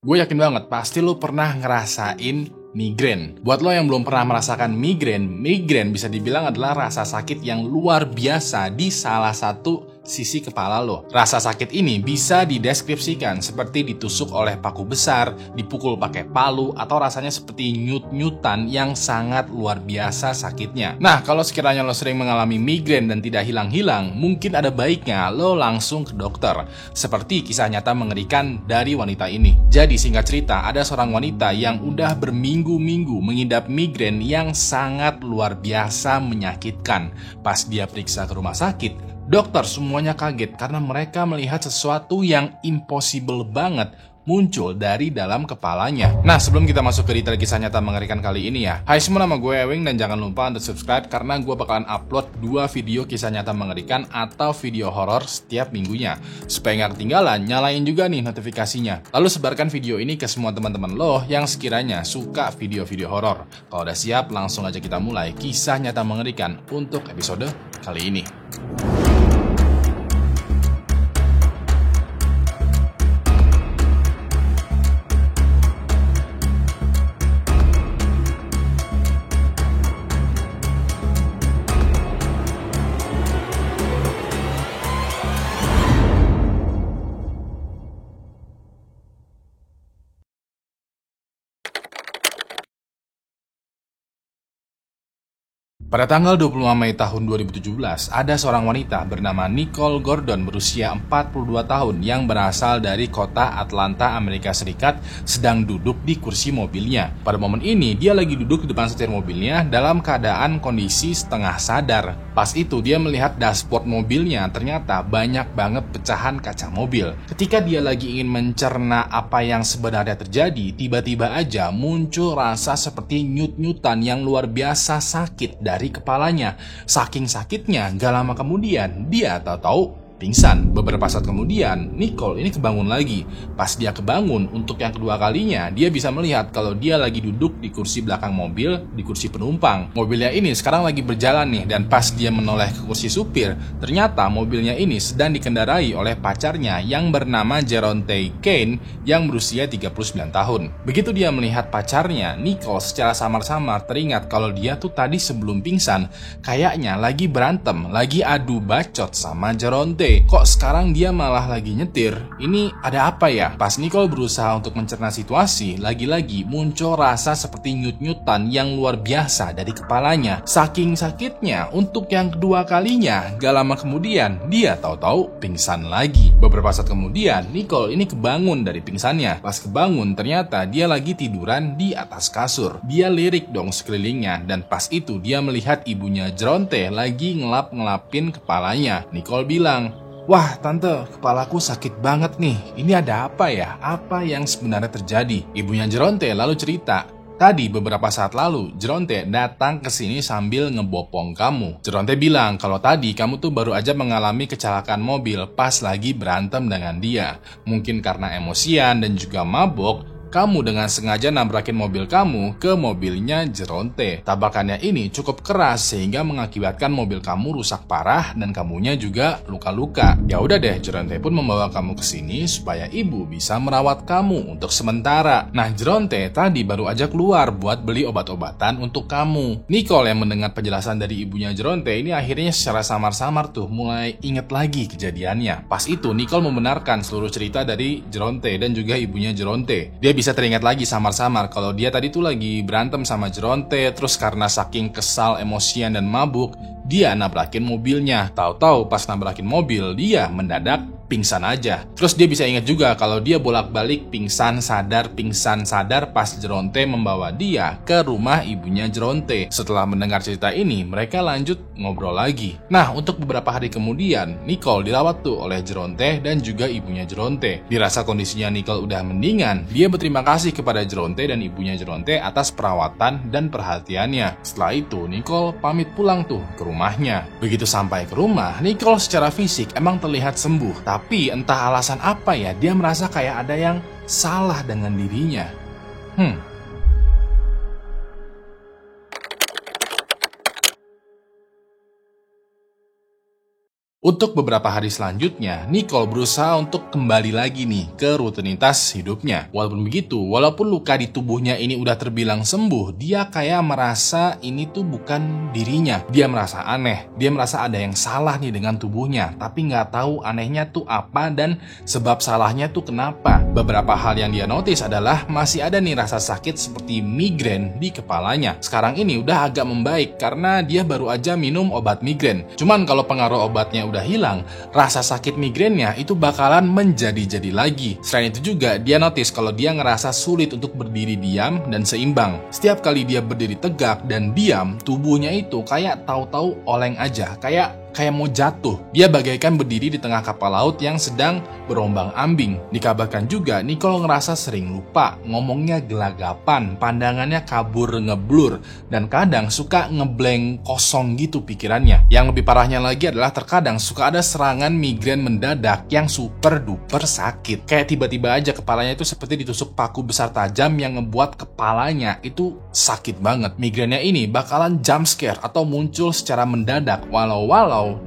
Gue yakin banget pasti lo pernah ngerasain migrain. Buat lo yang belum pernah merasakan migrain bisa dibilang adalah rasa sakit yang luar biasa di salah satu sisi kepala lo. Rasa sakit ini bisa dideskripsikan seperti ditusuk oleh paku besar, dipukul pakai palu, atau rasanya seperti nyut-nyutan yang sangat luar biasa sakitnya. Nah, kalau sekiranya lo sering mengalami migrain dan tidak hilang-hilang, mungkin ada baiknya lo langsung ke dokter. Seperti kisah nyata mengerikan dari wanita ini. Jadi singkat cerita, ada seorang wanita yang udah berminggu-minggu mengidap migrain yang sangat luar biasa menyakitkan. Pas dia periksa ke rumah sakit, dokter semuanya kaget karena mereka melihat sesuatu yang impossible banget muncul dari dalam kepalanya. Nah, sebelum kita masuk ke detail kisah nyata mengerikan kali ini ya. Hai semua, nama gue Ewing dan jangan lupa untuk subscribe karena gue bakalan upload 2 video kisah nyata mengerikan atau video horor setiap minggunya. Supaya gak ketinggalan, nyalain juga nih notifikasinya. Lalu sebarkan video ini ke semua teman-teman lo yang sekiranya suka video-video horor. Kalau udah siap, langsung aja kita mulai kisah nyata mengerikan untuk episode kali ini. Pada tanggal 25 Mei tahun 2017, ada seorang wanita bernama Nicole Gordon berusia 42 tahun yang berasal dari kota Atlanta, Amerika Serikat sedang duduk di kursi mobilnya. Pada momen ini, dia lagi duduk di depan setir mobilnya dalam keadaan kondisi setengah sadar. Pas itu, dia melihat dashboard mobilnya ternyata banyak banget pecahan kaca mobil. Ketika dia lagi ingin mencerna apa yang sebenarnya terjadi, tiba-tiba aja muncul rasa seperti nyut-nyutan yang luar biasa sakit dari kepalanya. Saking sakitnya, gak lama kemudian dia tahu-tahu pingsan. Beberapa saat kemudian, Nicole ini kebangun lagi. Pas dia kebangun untuk yang kedua kalinya, dia bisa melihat kalau dia lagi duduk di kursi belakang mobil, di kursi penumpang. Mobilnya ini sekarang lagi berjalan nih, dan pas dia menoleh ke kursi supir, ternyata mobilnya ini sedang dikendarai oleh pacarnya yang bernama Jeronte Kane yang berusia 39 tahun. Begitu dia melihat pacarnya, Nicole secara samar-samar teringat kalau dia tuh tadi sebelum pingsan kayaknya lagi berantem, lagi adu bacot sama Jeronte. Kok sekarang dia malah lagi nyetir? Ini ada apa ya? Pas Nicole berusaha untuk mencerna situasi, lagi-lagi muncul rasa seperti nyut-nyutan yang luar biasa dari kepalanya. Saking sakitnya, untuk yang kedua kalinya, gak lama kemudian dia tahu-tahu pingsan lagi. Beberapa saat kemudian, Nicole ini kebangun dari pingsannya. Pas kebangun, ternyata dia lagi tiduran di atas kasur. Dia lirik dong sekelilingnya, dan pas itu dia melihat ibunya Jeronte lagi ngelap-ngelapin kepalanya. Nicole bilang, "Wah tante, kepalaku sakit banget nih. Ini ada apa ya? Apa yang sebenarnya terjadi?" Ibunya Jeronte lalu cerita, "Tadi beberapa saat lalu, Jeronte datang ke sini sambil ngebopong kamu. Jeronte bilang kalau tadi kamu tuh baru aja mengalami kecelakaan mobil pas lagi berantem dengan dia. Mungkin karena emosian dan juga mabok, kamu dengan sengaja nabrakin mobil kamu ke mobilnya Jeronte. Tabrakannya ini cukup keras sehingga mengakibatkan mobil kamu rusak parah dan kamunya juga luka-luka. Ya udah deh, Jeronte pun membawa kamu ke sini supaya ibu bisa merawat kamu untuk sementara. Nah, Jeronte tadi baru aja keluar buat beli obat-obatan untuk kamu." Nicole yang mendengar penjelasan dari ibunya Jeronte ini akhirnya secara samar-samar tuh mulai inget lagi kejadiannya. Pas itu Nicole membenarkan seluruh cerita dari Jeronte dan juga ibunya Jeronte. Dia bisa teringat lagi samar-samar kalau dia tadi tuh lagi berantem sama Jeronte, terus karena saking kesal, emosian dan mabuk, dia nabrakin mobilnya. Tahu-tahu pas nabrakin mobil, dia mendadak pingsan aja. Terus dia bisa ingat juga kalau dia bolak-balik pingsan sadar pas Jeronte membawa dia ke rumah ibunya Jeronte. Setelah mendengar cerita ini, mereka lanjut ngobrol lagi. Nah, untuk beberapa hari kemudian, Nicole dirawat tuh oleh Jeronte dan juga ibunya Jeronte. Dirasa kondisinya Nicole udah mendingan, dia berterima kasih kepada Jeronte dan ibunya Jeronte atas perawatan dan perhatiannya. Setelah itu, Nicole pamit pulang tuh ke rumahnya. Begitu sampai ke rumah, Nicole secara fisik emang terlihat sembuh, tapi entah alasan apa ya, dia merasa kayak ada yang salah dengan dirinya. Untuk beberapa hari selanjutnya, Nicole berusaha untuk kembali lagi nih ke rutinitas hidupnya. Walaupun begitu, walaupun luka di tubuhnya ini udah terbilang sembuh, dia kayak merasa ini tuh bukan dirinya. Dia merasa aneh, dia merasa ada yang salah nih dengan tubuhnya, tapi nggak tahu anehnya tuh apa dan sebab salahnya tuh kenapa. Beberapa hal yang dia notice adalah masih ada nih rasa sakit seperti migrain di kepalanya. Sekarang ini udah agak membaik karena dia baru aja minum obat migrain. Cuman kalau pengaruh obatnya udah hilang, rasa sakit migrainnya itu bakalan menjadi-jadi lagi. Selain itu juga, dia notice kalau dia ngerasa sulit untuk berdiri diam dan seimbang. Setiap kali dia berdiri tegak dan diam, tubuhnya itu kayak tahu-tahu oleng aja, kayak mau jatuh. Dia bagaikan berdiri di tengah kapal laut yang sedang berombang-ambing. Dikabarkan juga, Nicole ngerasa sering lupa, ngomongnya gelagapan, pandangannya kabur ngeblur, dan kadang suka ngeblank kosong gitu pikirannya. Yang lebih parahnya lagi adalah terkadang suka ada serangan migrain mendadak yang super duper sakit. Kayak tiba-tiba aja kepalanya itu seperti ditusuk paku besar tajam yang ngebuat kepalanya itu sakit banget. Migrainnya ini bakalan jump scare atau muncul secara mendadak walau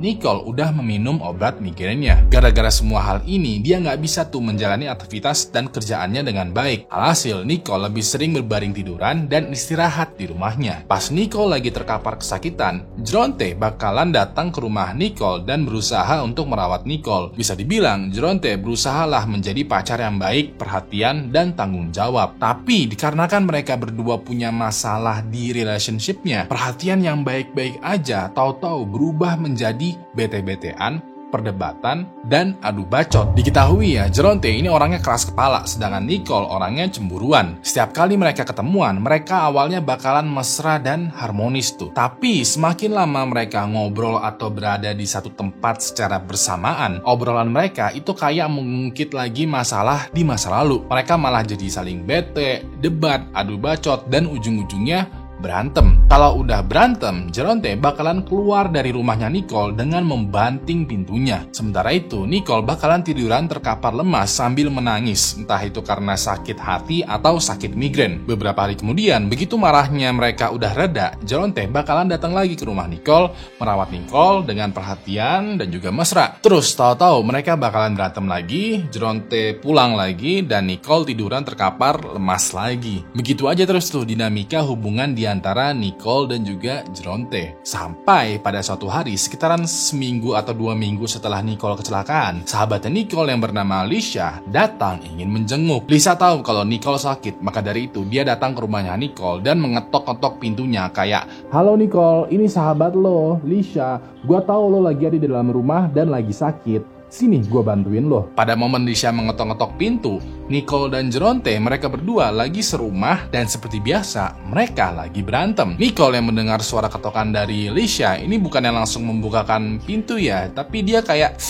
Nicole udah meminum obat migrainnya. Gara-gara semua hal ini, dia nggak bisa tuh menjalani aktivitas dan kerjaannya dengan baik. Alhasil, Nicole lebih sering berbaring tiduran dan istirahat di rumahnya. Pas Nicole lagi terkapar kesakitan, Geronte bakalan datang ke rumah Nicole dan berusaha untuk merawat Nicole. Bisa dibilang, Geronte berusahalah menjadi pacar yang baik, perhatian, dan tanggung jawab. Tapi, dikarenakan mereka berdua punya masalah di relationship-nya, perhatian yang baik-baik aja tahu-tahu berubah menjadi bete-betean, perdebatan, dan adu bacot. Diketahui ya, Geronte ini orangnya keras kepala, sedangkan Nicole orangnya cemburuan. Setiap kali mereka ketemuan, mereka awalnya bakalan mesra dan harmonis tuh. Tapi semakin lama mereka ngobrol atau berada di satu tempat secara bersamaan, obrolan mereka itu kayak mengungkit lagi masalah di masa lalu. Mereka malah jadi saling bete, debat, adu bacot, dan ujung-ujungnya berantem. Kalau udah berantem, Geronte bakalan keluar dari rumahnya Nicole dengan membanting pintunya. Sementara itu, Nicole bakalan tiduran terkapar lemas sambil menangis, entah itu karena sakit hati atau sakit migrain. Beberapa hari kemudian, begitu marahnya mereka udah reda, Geronte bakalan datang lagi ke rumah Nicole, merawat Nicole dengan perhatian dan juga mesra. Terus tahu-tahu mereka bakalan berantem lagi, Geronte pulang lagi, dan Nicole tiduran terkapar lemas lagi. Begitu aja terus tuh dinamika hubungan di antara Nicole dan juga Geronte. Sampai pada suatu hari, sekitaran seminggu atau 2 minggu setelah Nicole kecelakaan, sahabatnya Nicole yang bernama Lisha datang ingin menjenguk. Lisha tahu kalau Nicole sakit, maka dari itu dia datang ke rumahnya Nicole dan mengetok-ketok pintunya kayak, "Halo Nicole, ini sahabat lo, Lisha. Gua tahu lo lagi ada di dalam rumah dan lagi sakit. Sini, gue bantuin lo." Pada momen Lisha mengetok-ngetok pintu, Nicole dan Geronte mereka berdua lagi serumah dan seperti biasa mereka lagi berantem. Nicole yang mendengar suara ketokan dari Lisha ini bukan yang langsung membukakan pintu ya, tapi dia kayak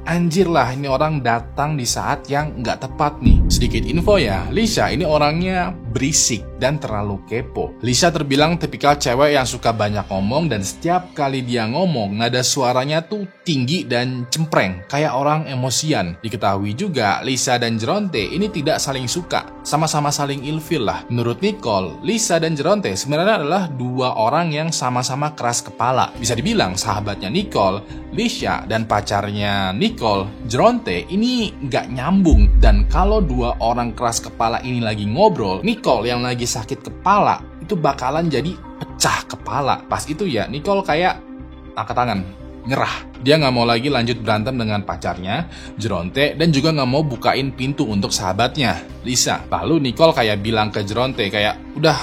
anjir lah, ini orang datang di saat yang nggak tepat nih. Sedikit info ya, Lisha ini orangnya berisik dan terlalu kepo. Lisha terbilang tipikal cewek yang suka banyak ngomong dan setiap kali dia ngomong nada suaranya tuh tinggi dan cempreng, kayak orang emosian. Diketahui juga Lisha dan Geronte ini tidak saling suka, sama-sama saling ilfil lah. Menurut Nicole, Lisha dan Geronte sebenarnya adalah dua orang yang sama-sama keras kepala. Bisa dibilang sahabatnya Nicole, Lisha, dan pacarnya Nicole, Geronte ini nggak nyambung. Dan kalau dua orang keras kepala ini lagi ngobrol, Nicole yang lagi sakit kepala itu bakalan jadi pecah kepala. Pas itu ya, Nicole kayak angkat tangan, nyerah. Dia nggak mau lagi lanjut berantem dengan pacarnya, Geronte, dan juga nggak mau bukain pintu untuk sahabatnya, Lisha. Lalu Nicole kayak bilang ke Geronte kayak, udah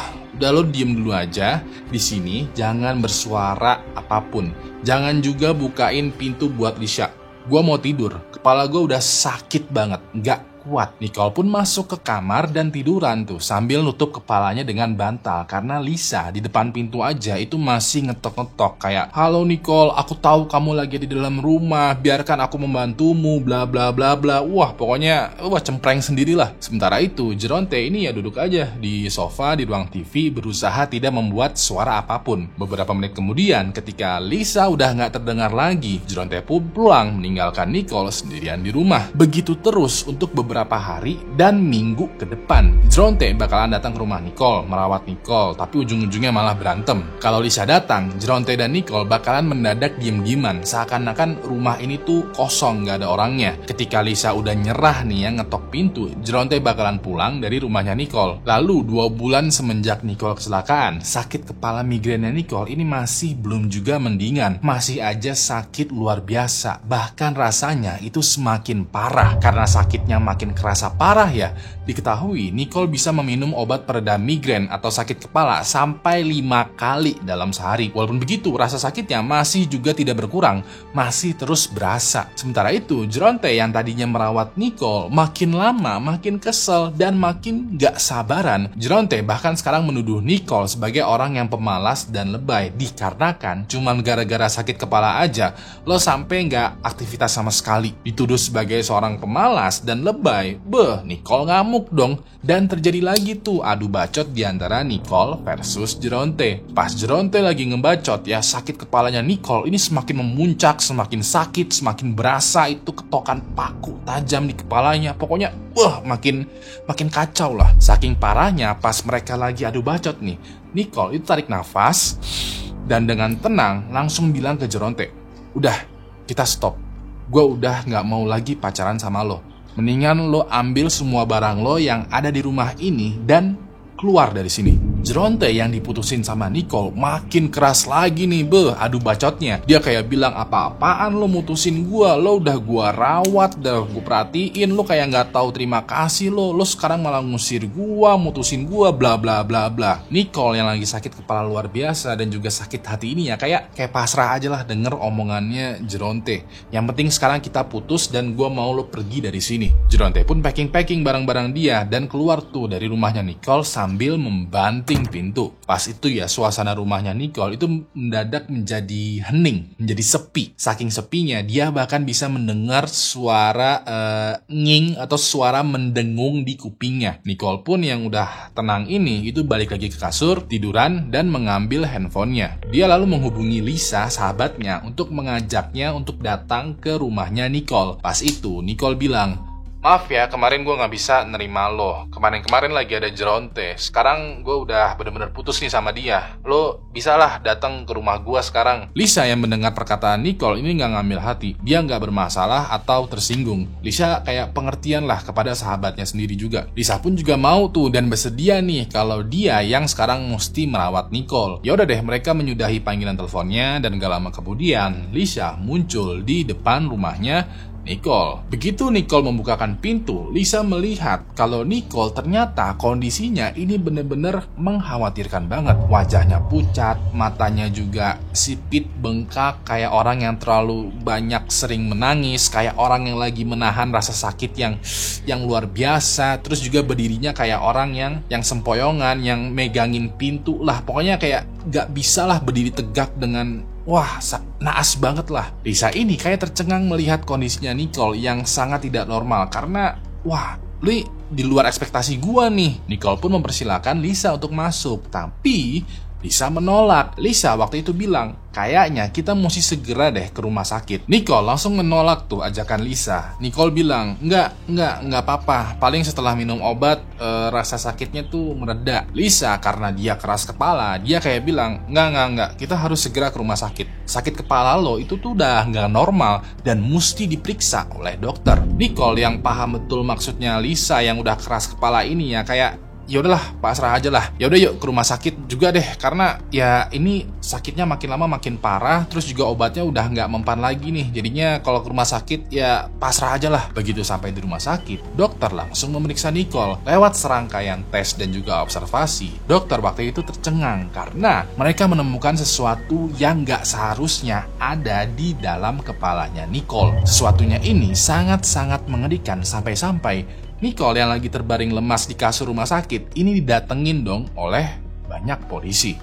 lo diem dulu aja di sini, jangan bersuara apapun. Jangan juga bukain pintu buat Lisha. Gua mau tidur, kepala gue udah sakit banget, nggak kuat. Nicole pun masuk ke kamar dan tiduran tuh sambil nutup kepalanya dengan bantal karena Lisha di depan pintu aja itu masih ngetok-ngetok kayak, "Halo Nicole, aku tahu kamu lagi di dalam rumah, biarkan aku membantumu, bla bla bla bla." Wah, pokoknya cempreng sendirilah. Sementara itu Geronte ini ya duduk aja di sofa di ruang TV berusaha tidak membuat suara apapun. Beberapa menit kemudian ketika Lisha udah nggak terdengar lagi, Geronte pun pulang meninggalkan Nicole sendirian di rumah. Begitu terus untuk beberapa beberapa hari dan minggu ke depan. Jeronte bakalan datang ke rumah Nicole, merawat Nicole, tapi ujung-ujungnya malah berantem. Kalau Lisa datang, Jeronte dan Nicole bakalan mendadak diem-dieman, seakan-akan rumah ini tuh kosong, gak ada orangnya. Ketika Lisa udah nyerah nih ya ngetok pintu, Jeronte bakalan pulang dari rumahnya Nicole. Lalu 2 bulan semenjak Nicole kecelakaan, sakit kepala migrainnya Nicole ini masih belum juga mendingan, masih aja sakit luar biasa. Bahkan rasanya itu semakin parah. Karena sakitnya makin kerasa parah ya, diketahui Nicole bisa meminum obat peredam migrain atau sakit kepala sampai 5 kali dalam sehari. Walaupun begitu, rasa sakitnya masih juga tidak berkurang, masih terus berasa. Sementara itu, Jeronte yang tadinya merawat Nicole makin lama makin kesel dan makin gak sabaran. Jeronte bahkan sekarang menuduh Nicole sebagai orang yang pemalas dan lebay, dikarenakan cuman gara-gara sakit kepala aja lo sampai gak aktivitas sama sekali. Dituduh sebagai seorang pemalas dan lebay, Nicole ngamuk dong. Dan terjadi lagi tuh adu bacot di antara Nicole versus Jeronte. Pas Jeronte lagi ngebacot ya, sakit kepalanya Nicole ini semakin memuncak, semakin sakit, semakin berasa itu ketokan paku tajam di kepalanya. Pokoknya makin kacau lah. Saking parahnya pas mereka lagi adu bacot nih, Nicole itu tarik nafas dan dengan tenang langsung bilang ke Jeronte, "Udah, kita stop. Gue udah gak mau lagi pacaran sama lo. Mendingan lo ambil semua barang lo yang ada di rumah ini dan keluar dari sini." Jeronte yang diputusin sama Nicole makin keras lagi nih adu bacotnya. Dia kayak bilang, "Apa-apaan lo mutusin gua? Lo udah gua rawat, udah gua perhatiin, lo kayak nggak tahu terima kasih lo sekarang malah ngusir gua, mutusin gua, bla bla bla bla." Nicole yang lagi sakit kepala luar biasa dan juga sakit hati ini ya kayak pasrah aja lah denger omongannya Jeronte. Yang penting sekarang kita putus dan gua mau lo pergi dari sini. Jeronte pun packing barang-barang dia dan keluar tuh dari rumahnya Nicole sambil membanting pintu. Pas itu ya suasana rumahnya Nicole itu mendadak menjadi hening, menjadi sepi. Saking sepinya dia bahkan bisa mendengar suara nging atau suara mendengung di kupingnya. Nicole pun yang udah tenang ini itu balik lagi ke kasur, tiduran dan mengambil handphonenya. Dia lalu menghubungi Lisa, sahabatnya, untuk mengajaknya untuk datang ke rumahnya Nicole. Pas itu Nicole bilang, "Maaf ya, kemarin gue gak bisa nerima lo. Kemarin lagi ada Jeronte. Sekarang gue udah bener-bener putus nih sama dia. Lo bisalah datang ke rumah gue sekarang." Lisa yang mendengar perkataan Nicole ini gak ngambil hati. Dia gak bermasalah atau tersinggung. Lisa kayak pengertian lah kepada sahabatnya sendiri juga. Lisa pun juga mau tuh dan bersedia nih kalau dia yang sekarang mesti merawat Nicole. Ya udah deh, mereka menyudahi panggilan teleponnya dan gak lama kemudian Lisa muncul di depan rumahnya Nicole. Begitu Nicole membukakan pintu, Lisa melihat kalau Nicole ternyata kondisinya ini bener-bener mengkhawatirkan banget. Wajahnya pucat, matanya juga sipit, bengkak, kayak orang yang terlalu banyak sering menangis, kayak orang yang lagi menahan rasa sakit yang luar biasa. Terus juga berdirinya kayak orang yang sempoyongan, yang megangin pintu lah. Pokoknya kayak gak bisa lah berdiri tegak dengan naas banget lah. Lisa ini kayak tercengang melihat kondisinya Nicole yang sangat tidak normal karena lu di luar ekspektasi gua nih. Nicole pun mempersilahkan Lisa untuk masuk, tapi Lisa menolak. Lisa waktu itu bilang, "Kayaknya kita mesti segera deh ke rumah sakit." Nicole langsung menolak tuh ajakan Lisa. Nicole bilang, Enggak apa-apa. Paling setelah minum obat, rasa sakitnya tuh mereda." Lisa karena dia keras kepala, dia kayak bilang, Enggak. Kita harus segera ke rumah sakit. Sakit kepala lo itu tuh udah nggak normal dan mesti diperiksa oleh dokter." Nicole yang paham betul maksudnya Lisa yang udah keras kepala ini ya kayak, "Ya udahlah, pasrah aja lah. Ya udah yuk ke rumah sakit juga deh, karena ya ini sakitnya makin lama makin parah, terus juga obatnya udah nggak mempan lagi nih. Jadinya kalau ke rumah sakit ya pasrah aja lah." Begitu sampai di rumah sakit, dokter langsung memeriksa Nicole. Lewat serangkaian tes dan juga observasi, dokter waktu itu tercengang karena mereka menemukan sesuatu yang nggak seharusnya ada di dalam kepalanya Nicole. Sesuatunya ini sangat-sangat mengerikan sampai-sampai Nicole yang lagi terbaring lemas di kasur rumah sakit ini didatengin dong oleh banyak polisi.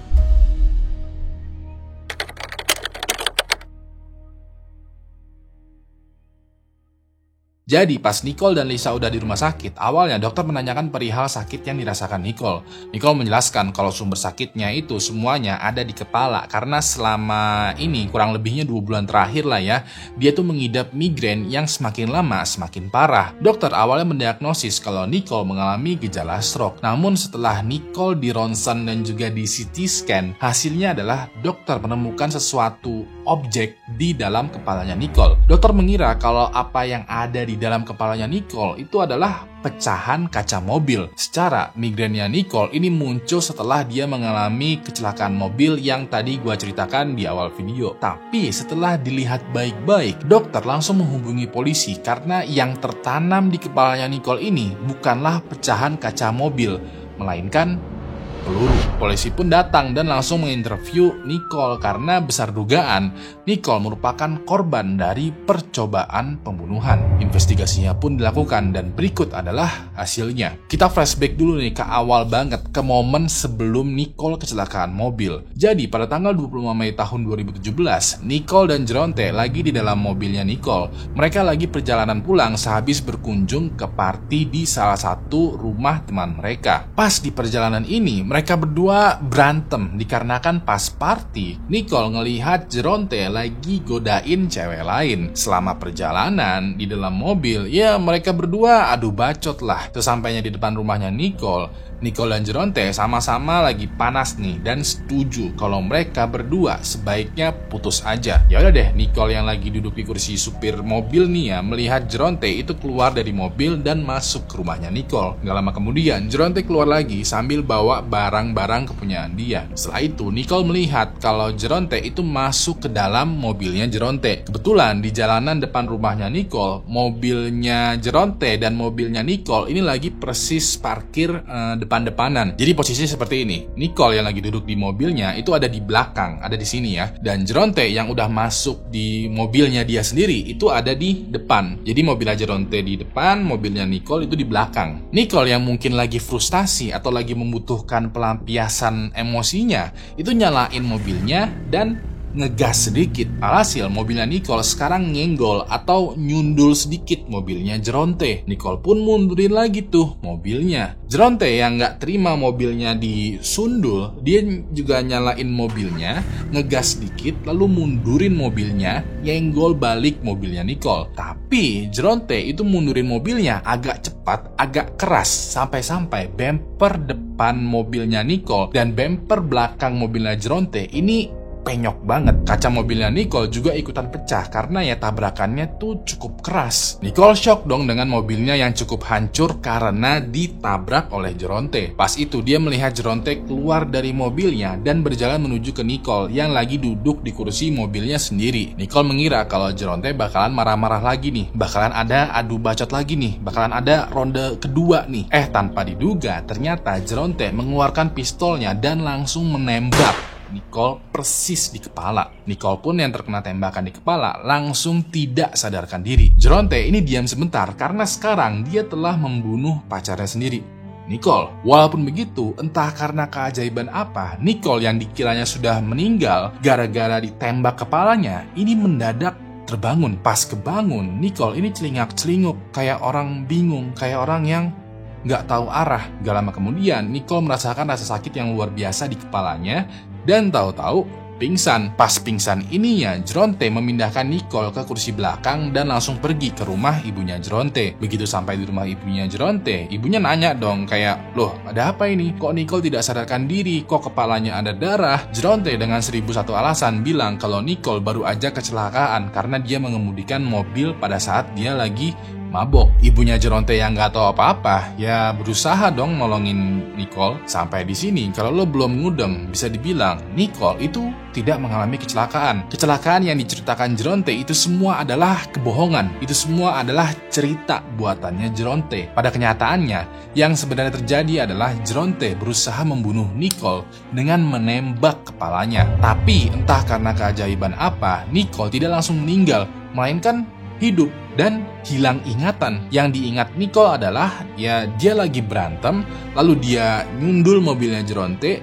Jadi pas Nicole dan Lisa udah di rumah sakit, awalnya dokter menanyakan perihal sakit yang dirasakan Nicole. Nicole menjelaskan kalau sumber sakitnya itu semuanya ada di kepala karena selama ini kurang lebihnya 2 bulan terakhir lah ya, dia tuh mengidap migrain yang semakin lama semakin parah. Dokter awalnya mendiagnosis kalau Nicole mengalami gejala stroke. Namun setelah Nicole di ronsen dan juga di CT scan, hasilnya adalah dokter menemukan sesuatu objek di dalam kepalanya Nicole. Dokter mengira kalau apa yang ada di dalam kepalanya Nicole itu adalah pecahan kaca mobil. Secara migrainnya Nicole ini muncul setelah dia mengalami kecelakaan mobil yang tadi gua ceritakan di awal video. Tapi setelah dilihat baik-baik, dokter langsung menghubungi polisi karena yang tertanam di kepalanya Nicole ini bukanlah pecahan kaca mobil, melainkan peluru. Polisi pun datang dan langsung menginterview Nicole karena besar dugaan Nicole merupakan korban dari percobaan pembunuhan. Investigasinya pun dilakukan dan berikut adalah hasilnya. Kita flashback dulu nih ke awal banget, ke momen sebelum Nicole kecelakaan mobil. Jadi pada tanggal 25 Mei tahun 2017, Nicole dan Geronte lagi di dalam mobilnya Nicole. Mereka lagi perjalanan pulang sehabis berkunjung ke party di salah satu rumah teman mereka. Pas di perjalanan ini, mereka berdua berantem dikarenakan pas party, Nicole ngelihat Geronte lagi godain cewek lain. Selama perjalanan di dalam mobil, ya mereka berdua adu bacot lah. Sesampainya di depan rumahnya Nicole dan Geronte sama-sama lagi panas nih dan setuju kalau mereka berdua sebaiknya putus aja. Ya udah deh, Nicole yang lagi duduk di kursi supir mobil nih ya melihat Geronte itu keluar dari mobil dan masuk ke rumahnya Nicole. Gak lama kemudian Geronte keluar lagi sambil bawa barang-barang kepunyaan dia. Setelah itu Nicole melihat kalau Geronte itu masuk ke dalam mobilnya Geronte. Kebetulan di jalanan depan rumahnya Nicole, mobilnya Geronte dan mobilnya Nicole ini lagi persis parkir depan-depanan. Jadi posisinya seperti ini. Nicole yang lagi duduk di mobilnya itu ada di belakang, ada di sini ya. Dan Geronte yang udah masuk di mobilnya dia sendiri itu ada di depan. Jadi mobilnya Geronte di depan, mobilnya Nicole itu di belakang. Nicole yang mungkin lagi frustasi atau lagi membutuhkan pelampiasan emosinya, itu nyalain mobilnya dan ngegas sedikit. Alhasil mobilnya Nicole sekarang nyenggol atau nyundul sedikit mobilnya Geronte. Nicole pun mundurin lagi tuh mobilnya. Geronte yang gak terima mobilnya disundul, dia juga nyalain mobilnya, ngegas sedikit lalu mundurin mobilnya, nyenggol balik mobilnya Nicole. Tapi Geronte itu mundurin mobilnya agak cepat, agak keras, sampai-sampai bumper depan mobilnya Nicole dan bumper belakang mobilnya Geronte ini penyok banget. Kaca mobilnya Nicole juga ikutan pecah karena ya tabrakannya tuh cukup keras. Nicole shock dong dengan mobilnya yang cukup hancur karena ditabrak oleh Geronte. Pas itu dia melihat Geronte keluar dari mobilnya dan berjalan menuju ke Nicole yang lagi duduk di kursi mobilnya sendiri. Nicole mengira kalau Geronte bakalan marah-marah lagi nih, bakalan ada adu bacot lagi nih, bakalan ada ronde kedua nih. Tanpa diduga ternyata Geronte mengeluarkan pistolnya dan langsung menembak Nicole persis di kepala. Nicole pun yang terkena tembakan di kepala langsung tidak sadarkan diri. Geronte ini diam sebentar karena sekarang dia telah membunuh pacarnya sendiri, Nicole. Walaupun begitu, entah karena keajaiban apa, Nicole yang dikiranya sudah meninggal gara-gara ditembak kepalanya, ini mendadak terbangun. Pas kebangun, Nicole ini celingak-celinguk kayak orang bingung, kayak orang yang gak tahu arah. Gak lama kemudian, Nicole merasakan rasa sakit yang luar biasa di kepalanya dan tahu-tahu pingsan. Pas pingsan ininya, Geronte memindahkan Nicole ke kursi belakang dan langsung pergi ke rumah ibunya Geronte. Begitu sampai di rumah ibunya Geronte, ibunya nanya dong kayak, loh ada apa ini? Kok Nicole tidak sadarkan diri? Kok kepalanya ada darah? Geronte dengan 1001 alasan bilang kalau Nicole baru aja kecelakaan karena dia mengemudikan mobil pada saat dia lagi mabok. Ibunya Geronte yang nggak tahu apa-apa, ya berusaha dong nolongin Nicole. Sampai di sini, kalau lo belum ngudeng, bisa dibilang Nicole itu tidak mengalami kecelakaan. Kecelakaan yang diceritakan Geronte itu semua adalah kebohongan. Itu semua adalah cerita buatannya Geronte. Pada kenyataannya, yang sebenarnya terjadi adalah Geronte berusaha membunuh Nicole dengan menembak kepalanya. Tapi entah karena keajaiban apa, Nicole tidak langsung meninggal, melainkan hidup dan hilang ingatan. Yang diingat Nicole adalah ya dia lagi berantem, lalu dia nyundul mobilnya Geronte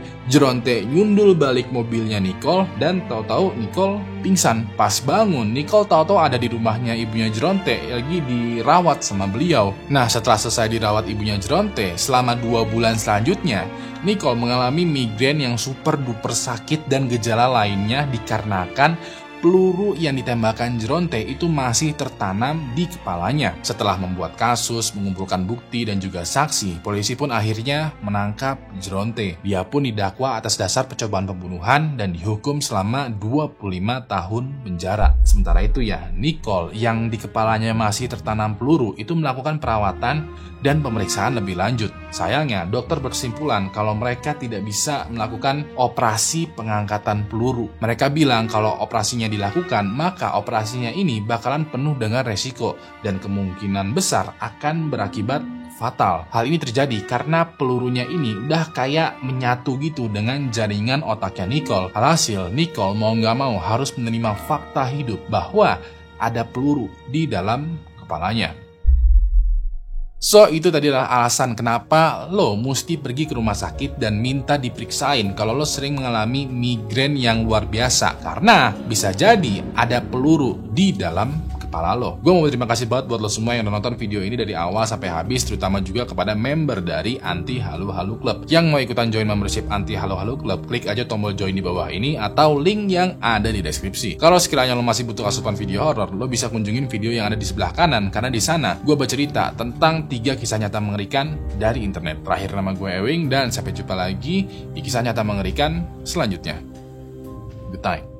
nyundul balik mobilnya Nicole, dan tahu-tahu Nicole pingsan. Pas bangun, Nicole tahu-tahu ada di rumahnya ibunya Geronte lagi dirawat sama beliau. Nah, setelah selesai dirawat ibunya Geronte, selama 2 bulan selanjutnya, Nicole mengalami migrain yang super duper sakit dan gejala lainnya dikarenakan peluru yang ditembakkan Geronte itu masih tertanam di kepalanya. Setelah membuat kasus, mengumpulkan bukti dan juga saksi, polisi pun akhirnya menangkap Geronte. Dia pun didakwa atas dasar percobaan pembunuhan dan dihukum selama 25 tahun penjara. Sementara itu ya, Nicole yang di kepalanya masih tertanam peluru itu melakukan perawatan dan pemeriksaan lebih lanjut. Sayangnya, dokter berkesimpulan kalau mereka tidak bisa melakukan operasi pengangkatan peluru. Mereka bilang kalau operasinya dilakukan, maka operasinya ini bakalan penuh dengan resiko dan kemungkinan besar akan berakibat fatal. Hal ini terjadi karena pelurunya ini udah kayak menyatu gitu dengan jaringan otaknya Nicole. Alhasil, Nicole mau nggak mau harus menerima fakta hidup bahwa ada peluru di dalam kepalanya. So, itu tadi adalah alasan kenapa lo mesti pergi ke rumah sakit dan minta diperiksain kalau lo sering mengalami migrain yang luar biasa. Karena bisa jadi ada peluru di dalam kepala lo. Gue mau berterima kasih banget buat lo semua yang udah nonton video ini dari awal sampai habis, terutama juga kepada member dari Anti Halu Halu Club. Yang mau ikutan join membership Anti Halu Halu Club, klik aja tombol join di bawah ini atau link yang ada di deskripsi. Kalau sekiranya lo masih butuh asupan video horor, lo bisa kunjungin video yang ada di sebelah kanan, karena di sana gue bercerita tentang 3 kisah nyata mengerikan dari internet. Terakhir, nama gue Ewing dan sampai jumpa lagi di kisah nyata mengerikan selanjutnya. Good night.